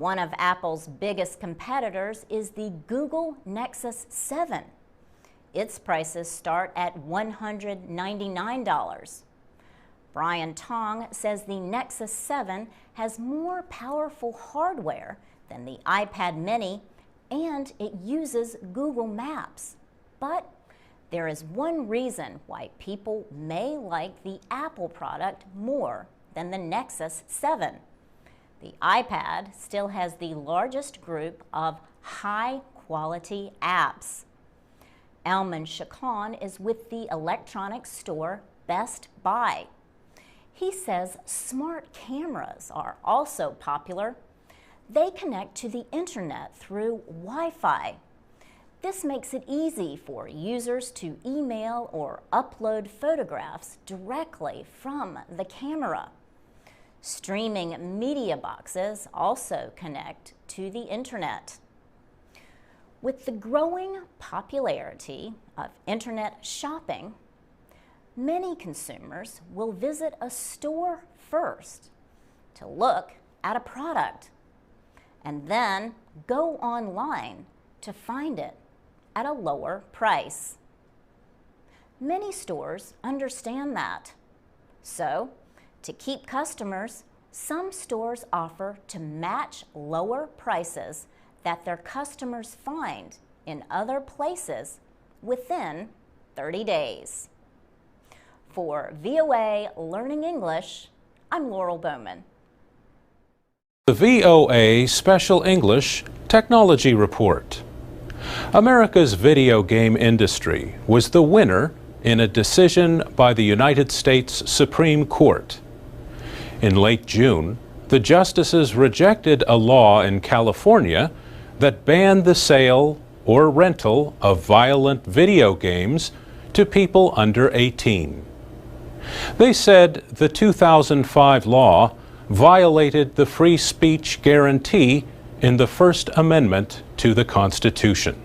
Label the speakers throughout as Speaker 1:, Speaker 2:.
Speaker 1: One of Apple's biggest competitors is the Google Nexus 7. Its prices start at $199. Brian Tong says the Nexus 7 has more powerful hardware than the iPad mini, and it uses Google Maps. But there is one reason why people may like the Apple product more than the Nexus 7. The iPad still has the largest group of high-quality apps. Elman Chacon is with the electronics store Best Buy. He says smart cameras are also popular. They connect to the internet through Wi-Fi. This makes it easy for users to email or upload photographs directly from the camera. Streaming media boxes also connect to the internet. With the growing popularity of internet shopping, many consumers will visit a store first to look at a product and then go online to find it at a lower price. Many stores understand that. So, to keep customers, some stores offer to match lower prices that their customers find in other places within 30 days. For VOA Learning English, I'm Laurel Bowman.
Speaker 2: The VOA Special English Technology Report. America's video game industry was the winner in a decision by the United States Supreme Court. In late June, the justices rejected a law in California that banned the sale or rental of violent video games to people under 18. They said the 2005 law violated the free speech guarantee in the First Amendment to the Constitution.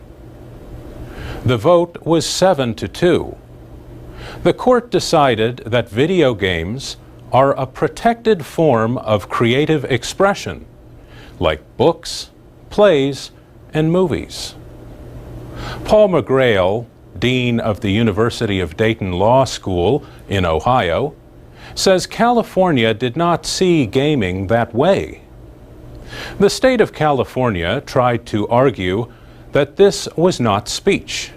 Speaker 2: The vote was 7-2. The court decided that video games are a protected form of creative expression, like books, plays, and movies. Paul McGrail, Dean of the University of Dayton Law School in Ohio, says California did not see gaming that way. The state of California tried to argue that this was not speech.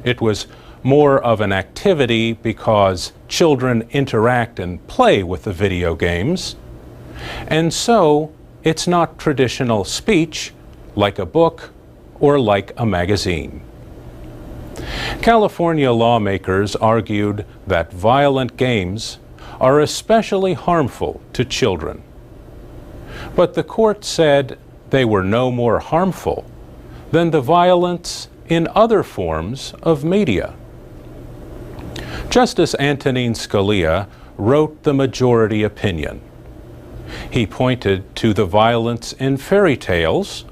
Speaker 2: It was more of an activity because children interact and play with the video games, and so it's not traditional speech like a book or like a magazine. California lawmakers argued that violent games are especially harmful to children. But the court said they were no more harmful than the violence in other forms of media. Justice Antonin Scalia wrote the majority opinion. He pointed to the violence in fairy tales,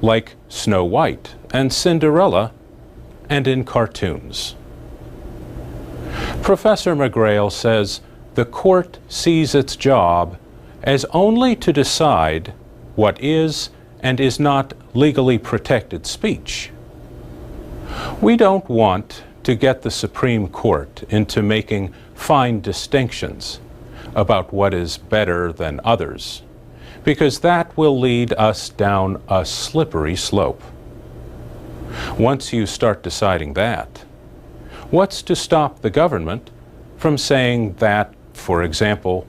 Speaker 2: like Snow White and Cinderella, and in cartoons. Professor McGrail says the court sees its job as only to decide what is and is not legally protected speech. We don't want to get the Supreme Court into making fine distinctions about what is better than others, because that will lead us down a slippery slope. Once you start deciding that, what's to stop the government from saying that, for example,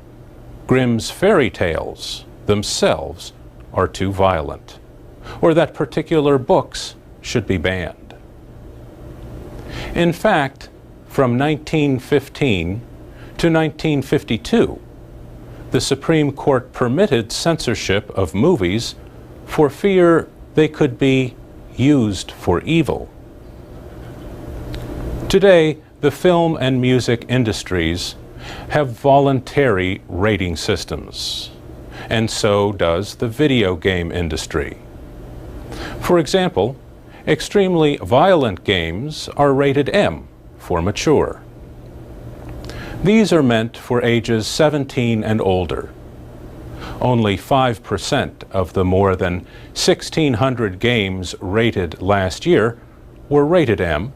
Speaker 2: Grimm's fairy tales themselves are too violent, or that particular books should be banned? In fact, from 1915 to 1952, the Supreme Court permitted censorship of movies for fear they could be used for evil. Today, the film and music industries have voluntary rating systems, and so does the video game industry. For example, extremely violent games are rated M for mature. These are meant for ages 17 and older. Only 5% of the more than 1,600 games rated last year were rated M.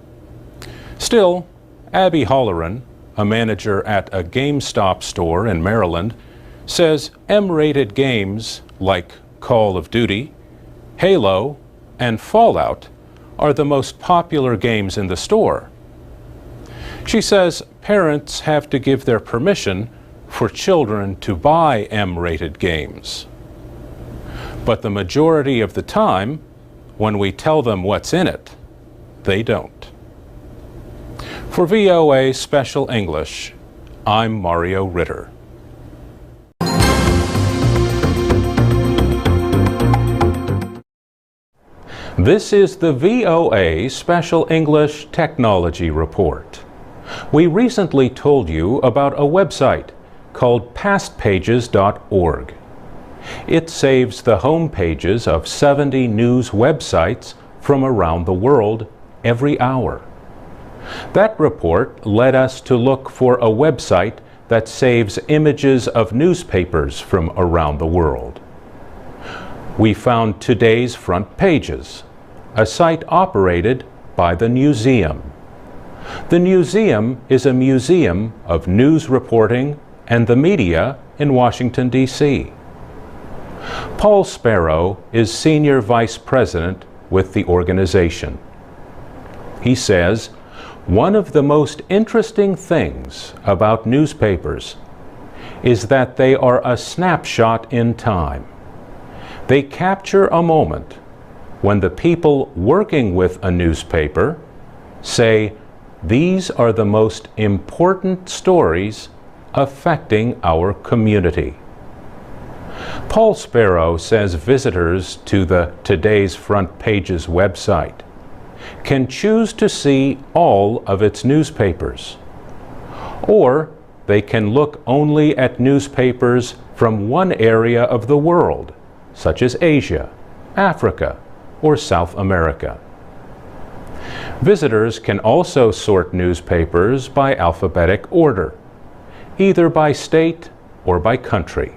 Speaker 2: Still, Abby Holleran, a manager at a GameStop store in Maryland, says M-rated games like Call of Duty, Halo, and Fallout are the most popular games in the store. She says parents have to give their permission for children to buy M-rated games. But the majority of the time, when we tell them what's in it, they don't. For VOA Special English, I'm Mario Ritter. This is the VOA Special English Technology Report. We recently told you about a website called pastpages.org. It saves the home pages of 70 news websites from around the world every hour. That report led us to look for a website that saves images of newspapers from around the world. We found Today's Front Pages, a site operated by the Newseum. The Newseum is a museum of news reporting and the media in Washington, D.C. Paul Sparrow is Senior Vice President with the organization. He says, one of the most interesting things about newspapers is that they are a snapshot in time. They capture a moment when the people working with a newspaper say, these are the most important stories affecting our community. Paul Sparrow says visitors to the Today's Front Pages website can choose to see all of its newspapers, or they can look only at newspapers from one area of the world, such as Asia, Africa, or South America. Visitors can also sort newspapers by alphabetic order, either by state or by country.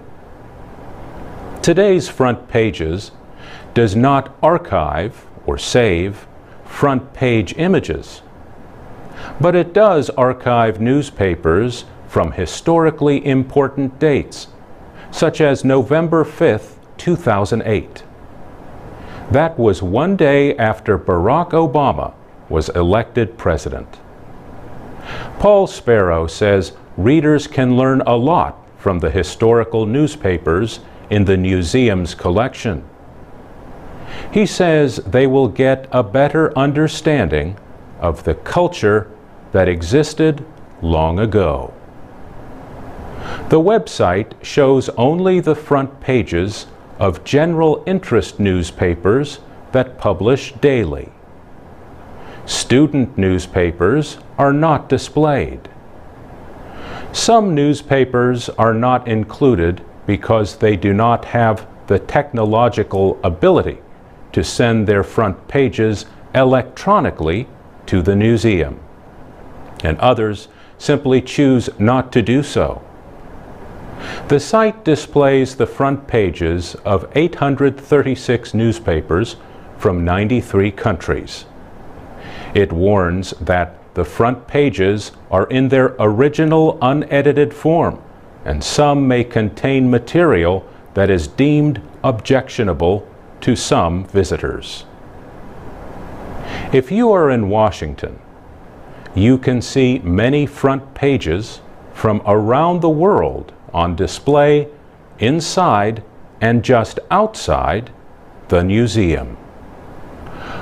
Speaker 2: Today's Front Pages does not archive or save front page images, but it does archive newspapers from historically important dates, such as November 5th, 2008. That was one day after Barack Obama was elected president. Paul Sparrow says readers can learn a lot from the historical newspapers in the Newseum's collection. He says they will get a better understanding of the culture that existed long ago. The website shows only the front pages of general interest newspapers that publish daily. Student newspapers are not displayed. Some newspapers are not included because they do not have the technological ability to send their front pages electronically to the Newseum, and others simply choose not to do so. The site displays the front pages of 836 newspapers from 93 countries. It warns that the front pages are in their original unedited form, and some may contain material that is deemed objectionable to some visitors. If you are in Washington, you can see many front pages from around the world on display inside and just outside the Newseum.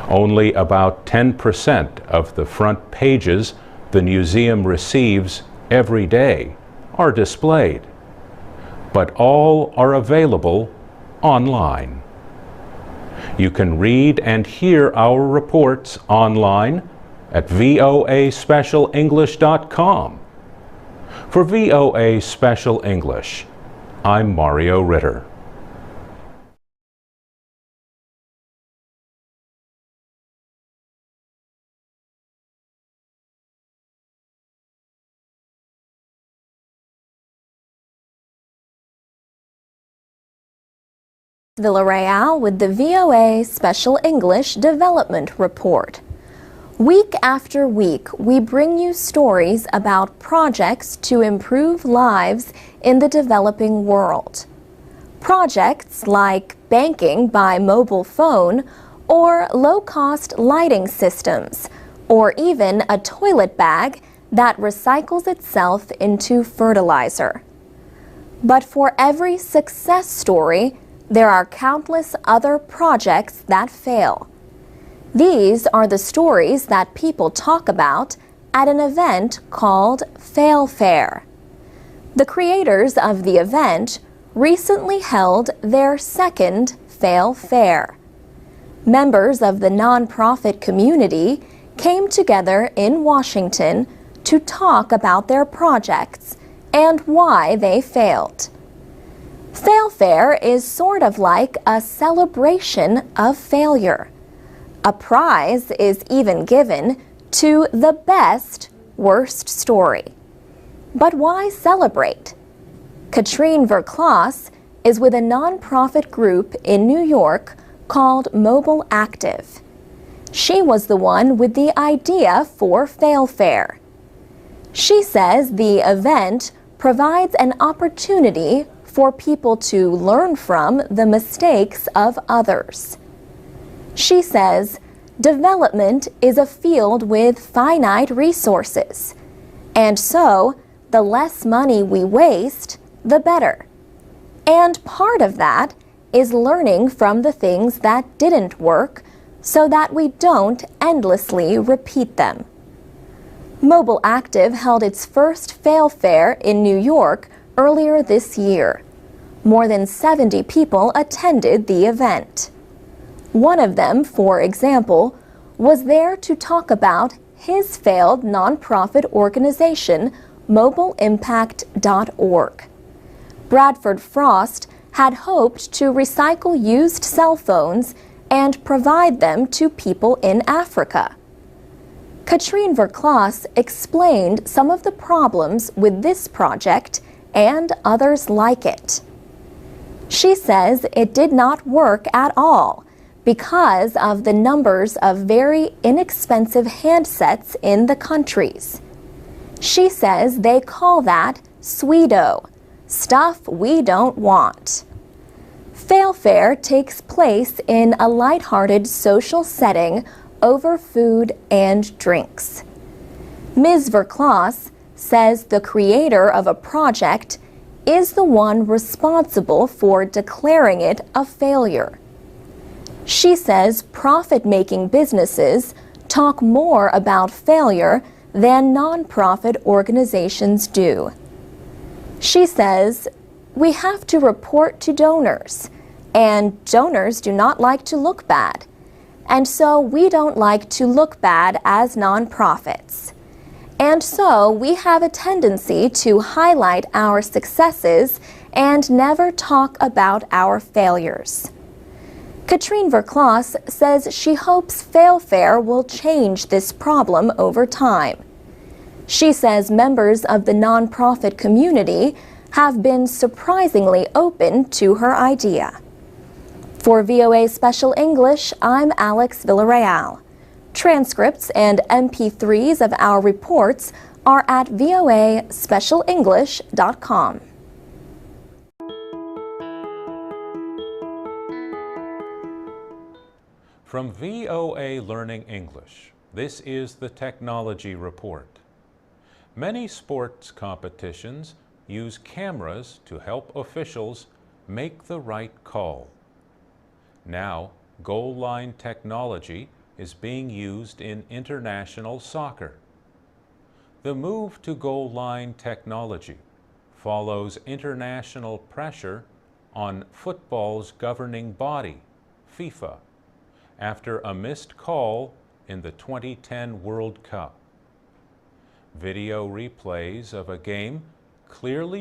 Speaker 2: Only about 10% of the front pages the Newseum receives every day are displayed, but all are available online. You can read and hear our reports online at voaspecialenglish.com. For VOA Special English, I'm Mario Ritter.
Speaker 3: Villarreal with the VOA Special English Development Report. Week after week, we bring you stories about projects to improve lives in the developing world. Projects like banking by mobile phone, or low-cost lighting systems, or even a toilet bag that recycles itself into fertilizer. But for every success story, there are countless other projects that fail. These are the stories that people talk about at an event called Fail Fair. The creators of the event recently held their second Fail Fair. Members of the nonprofit community came together in Washington to talk about their projects and why they failed. Fail Fair is sort of like a celebration of failure. A prize is even given to the best worst story. But why celebrate? Katrine Verklas is with a nonprofit group in New York called Mobile Active. She was the one with the idea for Fail Fair. She says the event provides an opportunity for people to learn from the mistakes of others. She says development is a field with finite resources, and so the less money we waste, the better. And part of that is learning from the things that didn't work so that we don't endlessly repeat them. Mobile Active held its first Fail Fair in New York earlier this year. More than 70 people attended the event. One of them, for example, was there to talk about his failed nonprofit organization, mobileimpact.org. Bradford Frost had hoped to recycle used cell phones and provide them to people in Africa. Katrine Verklas explained some of the problems with this project and others like it. She says it did not work at all because of the numbers of very inexpensive handsets in the countries. She says they call that Sweeto, stuff we don't want. Fail Fair takes place in a lighthearted social setting over food and drinks. Ms. Verklas says the creator of a project is the one responsible for declaring it a failure. She says profit-making businesses talk more about failure than nonprofit organizations do. She says we have to report to donors, and donors do not like to look bad, and so we don't like to look bad as nonprofits. And so we have a tendency to highlight our successes and never talk about our failures. Katrine Verklas says she hopes Fail Fair will change this problem over time. She says members of the nonprofit community have been surprisingly open to her idea. For VOA Special English, I'm Alex Villarreal. Transcripts and MP3s of our reports are at voaspecialenglish.com.
Speaker 2: From VOA Learning English, this is the Technology Report. Many sports competitions use cameras to help officials make the right call. Now, goal line technology is being used in international soccer. The move to goal line technology follows international pressure on football's governing body, FIFA, after a missed call in the 2010 World Cup. Video replays of a game clearly